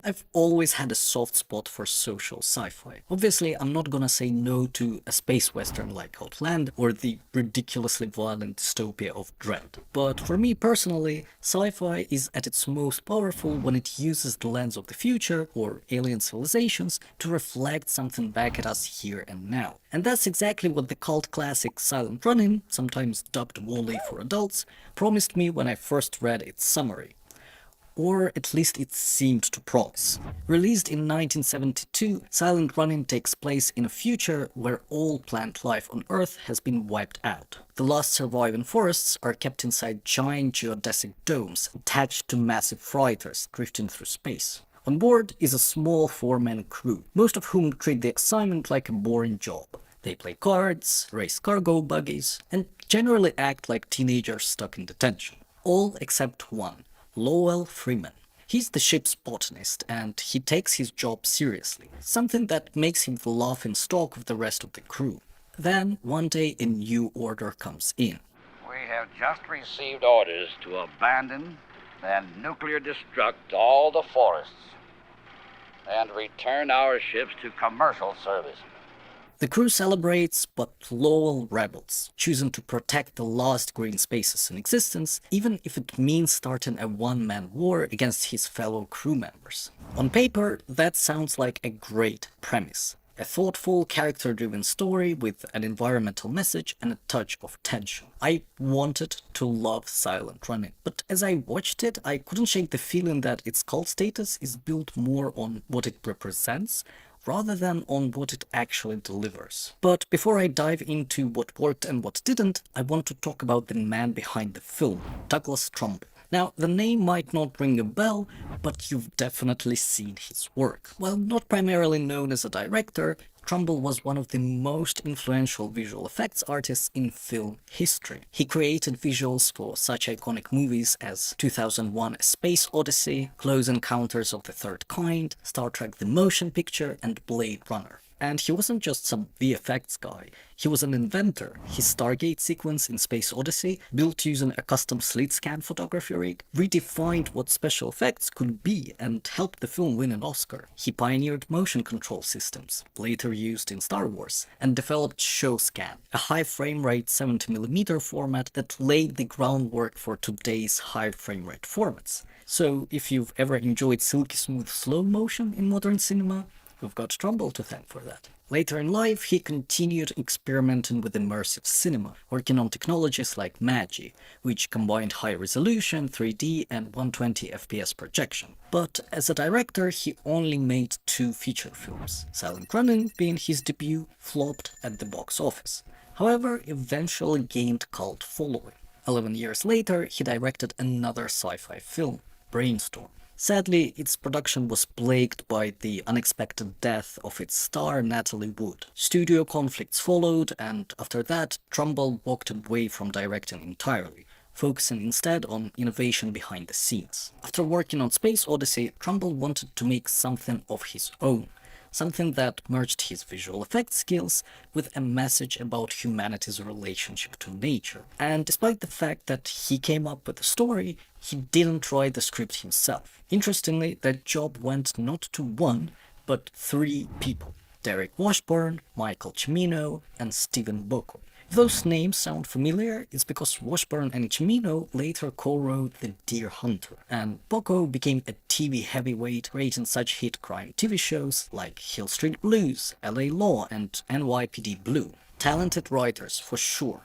I've always had a soft spot for social sci-fi. Obviously, I'm not gonna say no to a space western like Outland or the ridiculously violent dystopia of Dread. But for me personally, sci-fi is at its most powerful when it uses the lens of the future or alien civilizations to reflect something back at us here and now. And that's exactly what the cult classic Silent Running, sometimes dubbed Wall-E for adults, promised me when I first read its summary, or at least it seemed to promise. Released in 1972, Silent Running takes place in a future where all plant life on Earth has been wiped out. The last surviving forests are kept inside giant geodesic domes attached to massive freighters drifting through space. On board is a small four-man crew, most of whom treat the assignment like a boring job. They play cards, race cargo buggies, and generally act like teenagers stuck in detention. All except one, Lowell Freeman. He's the ship's botanist, and he takes his job seriously, something that makes him the laughing stock of the rest of the crew. Then, one day, a new order comes in. We have just received orders to abandon and nuclear destruct all the forests and return our ships to commercial service. The crew celebrates, but Lowell rebels, choosing to protect the last green spaces in existence, even if it means starting a one-man war against his fellow crew members. On paper, that sounds like a great premise. A thoughtful, character-driven story with an environmental message and a touch of tension. I wanted to love Silent Running, but as I watched it, I couldn't shake the feeling that its cult status is built more on what it represents rather than on what it actually delivers. But before I dive into what worked and what didn't, I want to talk about the man behind the film, Douglas Trumbull. Now, the name might not ring a bell, but you've definitely seen his work. While not primarily known as a director, Trumbull was one of the most influential visual effects artists in film history. He created visuals for such iconic movies as 2001: A Space Odyssey, Close Encounters of the Third Kind, Star Trek: The Motion Picture, and Blade Runner. And he wasn't just some VFX guy, he was an inventor. His Stargate sequence in Space Odyssey, built using a custom slit scan photography rig, redefined what special effects could be and helped the film win an Oscar. He pioneered motion control systems, later used in Star Wars, and developed ShowScan, a high frame rate 70mm format that laid the groundwork for today's high frame rate formats. So if you've ever enjoyed silky smooth slow motion in modern cinema, we've got Trumbull to thank for that. Later in life, he continued experimenting with immersive cinema, working on technologies like Magi, which combined high-resolution, 3D, and 120 FPS projection. But as a director, he only made two feature films, Silent Running being his debut, flopped at the box office. However, eventually gained cult following. 11 years later, he directed another sci-fi film, Brainstorm. Sadly, its production was plagued by the unexpected death of its star Natalie Wood. Studio conflicts followed, and after that, Trumbull walked away from directing entirely, focusing instead on innovation behind the scenes. After working on Space Odyssey, Trumbull wanted to make something of his own, something that merged his visual effects skills with a message about humanity's relationship to nature. And despite the fact that he came up with the story, he didn't write the script himself. Interestingly, that job went not to one, but three people: Derek Washburn, Michael Cimino, and Steven Bocco. If those names sound familiar, it's because Washburn and Cimino later co-wrote The Deer Hunter, and Bocco became a TV heavyweight, creating such hit crime TV shows like Hill Street Blues, LA Law, and NYPD Blue. Talented writers, for sure.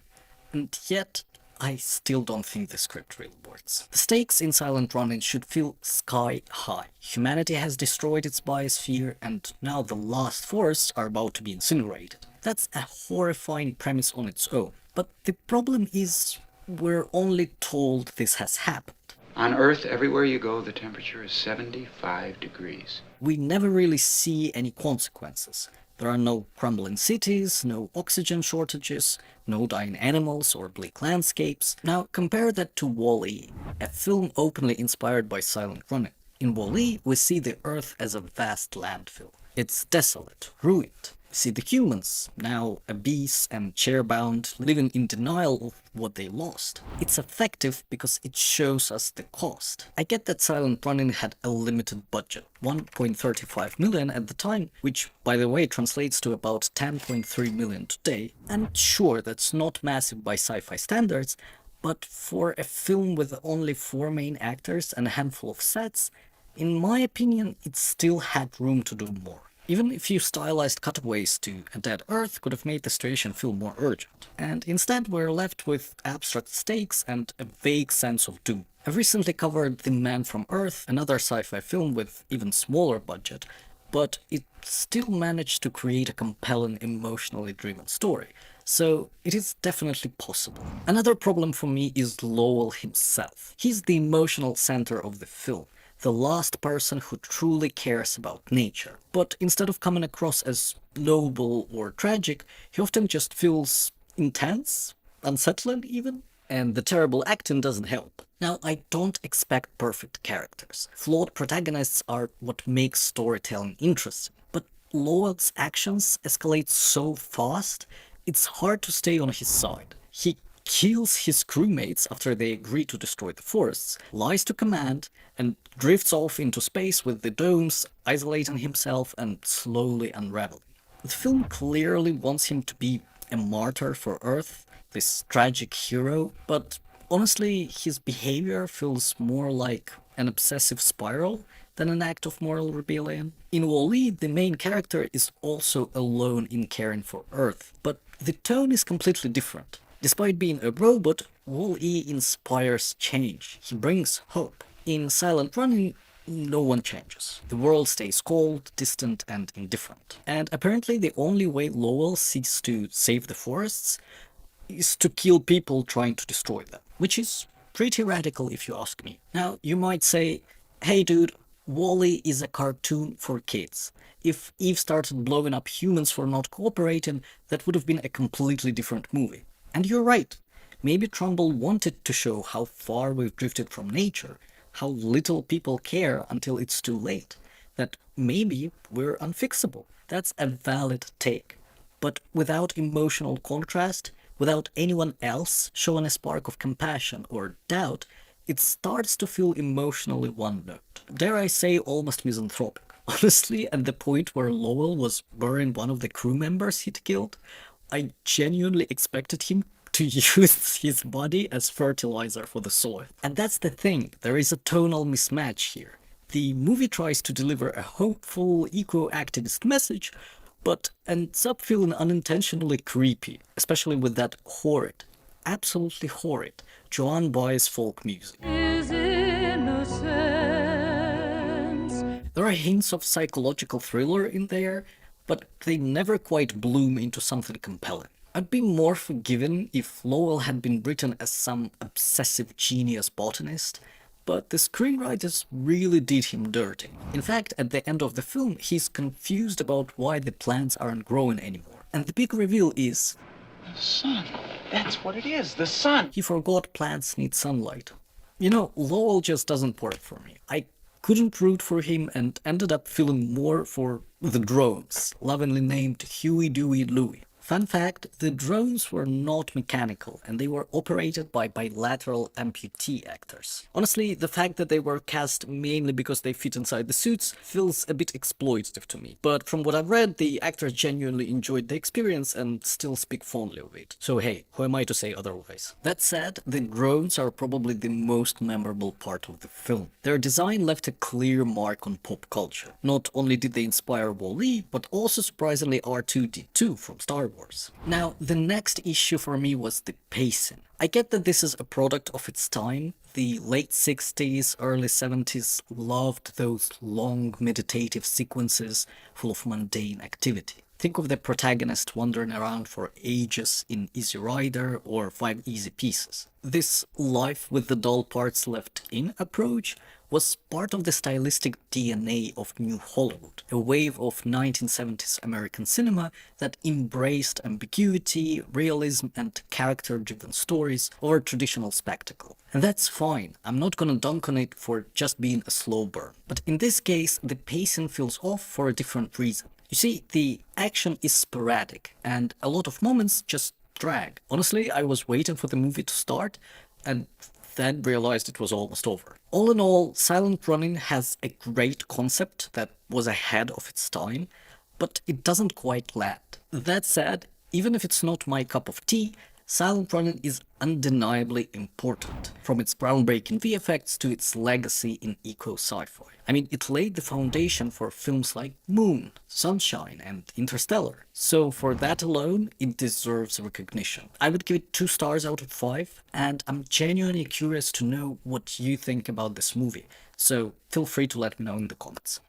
And yet, I still don't think the script really works. The stakes in Silent Running should feel sky high. Humanity has destroyed its biosphere, and now the last forests are about to be incinerated. That's a horrifying premise on its own. But the problem is, we're only told this has happened. On Earth, everywhere you go, the temperature is 75 degrees. We never really see any consequences. There are no crumbling cities, no oxygen shortages, no dying animals or bleak landscapes. Now compare that to Wall-E, a film openly inspired by Silent Running. In Wall-E, we see the Earth as a vast landfill. It's desolate, ruined. See the humans, now obese and chair-bound, living in denial of what they lost. It's effective because it shows us the cost. I get that Silent Running had a limited budget, 1.35 million at the time, which by the way translates to about 10.3 million today. And sure, that's not massive by sci-fi standards, but for a film with only 4 main actors and a handful of sets, in my opinion, it still had room to do more. Even a few stylized cutaways to a dead Earth could have made the situation feel more urgent. And instead we're left with abstract stakes and a vague sense of doom. I've recently covered The Man from Earth, another sci-fi film with even smaller budget, but it still managed to create a compelling, emotionally driven story. So it is definitely possible. Another problem for me is Lowell himself. He's the emotional center of the film, the last person who truly cares about nature. But instead of coming across as noble or tragic, he often just feels intense, unsettling even, and the terrible acting doesn't help. Now, I don't expect perfect characters. Flawed protagonists are what makes storytelling interesting, but Lowell's actions escalate so fast, it's hard to stay on his side. He kills his crewmates after they agree to destroy the forests, lies to command, and drifts off into space with the domes, isolating himself and slowly unraveling. The film clearly wants him to be a martyr for Earth, this tragic hero, but honestly, his behavior feels more like an obsessive spiral than an act of moral rebellion. In Wall-E, the main character is also alone in caring for Earth, but the tone is completely different. Despite being a robot, Wall-E inspires change. He brings hope. In Silent Running, no one changes. The world stays cold, distant, and indifferent. And apparently the only way Lowell seeks to save the forests is to kill people trying to destroy them, which is pretty radical if you ask me. Now, you might say, hey dude, Wall-E is a cartoon for kids. If Eve started blowing up humans for not cooperating, that would have been a completely different movie. And you're right. Maybe Trumbull wanted to show how far we've drifted from nature, how little people care until it's too late, that maybe we're unfixable. That's a valid take. But without emotional contrast, without anyone else showing a spark of compassion or doubt, it starts to feel emotionally one-note. Dare I say almost misanthropic. Honestly, at the point where Lowell was burying one of the crew members he'd killed, I genuinely expected him to use his body as fertilizer for the soil. And that's the thing, there is a tonal mismatch here. The movie tries to deliver a hopeful, eco-activist message, but ends up feeling unintentionally creepy, especially with that horrid, absolutely horrid, Joan Baez folk music. There are hints of psychological thriller in there, but they never quite bloom into something compelling. I'd be more forgiven if Lowell had been written as some obsessive genius botanist, but the screenwriters really did him dirty. In fact, at the end of the film, he's confused about why the plants aren't growing anymore. And the big reveal is... The sun. That's what it is, the sun. He forgot plants need sunlight. You know, Lowell just doesn't work for me. I couldn't root for him and ended up feeling more for the drones, lovingly named Huey, Dewey, Louie. Fun fact, the drones were not mechanical and they were operated by bilateral amputee actors. Honestly, the fact that they were cast mainly because they fit inside the suits feels a bit exploitative to me. But from what I've read, the actors genuinely enjoyed the experience and still speak fondly of it. So hey, who am I to say otherwise? That said, the drones are probably the most memorable part of the film. Their design left a clear mark on pop culture. Not only did they inspire Wall-E, but also surprisingly R2-D2 from Star Wars. Now, the next issue for me was the pacing. I get that this is a product of its time. The late 60s, early 70s loved those long meditative sequences full of mundane activity. Think of the protagonist wandering around for ages in Easy Rider or 5 Easy Pieces. This life with the dull parts left in approach was part of the stylistic DNA of New Hollywood, a wave of 1970s American cinema that embraced ambiguity, realism, and character-driven stories over traditional spectacle. And that's fine, I'm not gonna dunk on it for just being a slow burn. But in this case, the pacing feels off for a different reason. You see, the action is sporadic, and a lot of moments just drag. Honestly, I was waiting for the movie to start, and then realized it was almost over. All in all, Silent Running has a great concept that was ahead of its time, but it doesn't quite land. That said, even if it's not my cup of tea, Silent Running is undeniably important, from its groundbreaking VFX to its legacy in eco-sci-fi. I mean, it laid the foundation for films like Moon, Sunshine, and Interstellar. So for that alone, it deserves recognition. I would give it 2 stars out of 5, and I'm genuinely curious to know what you think about this movie. So feel free to let me know in the comments.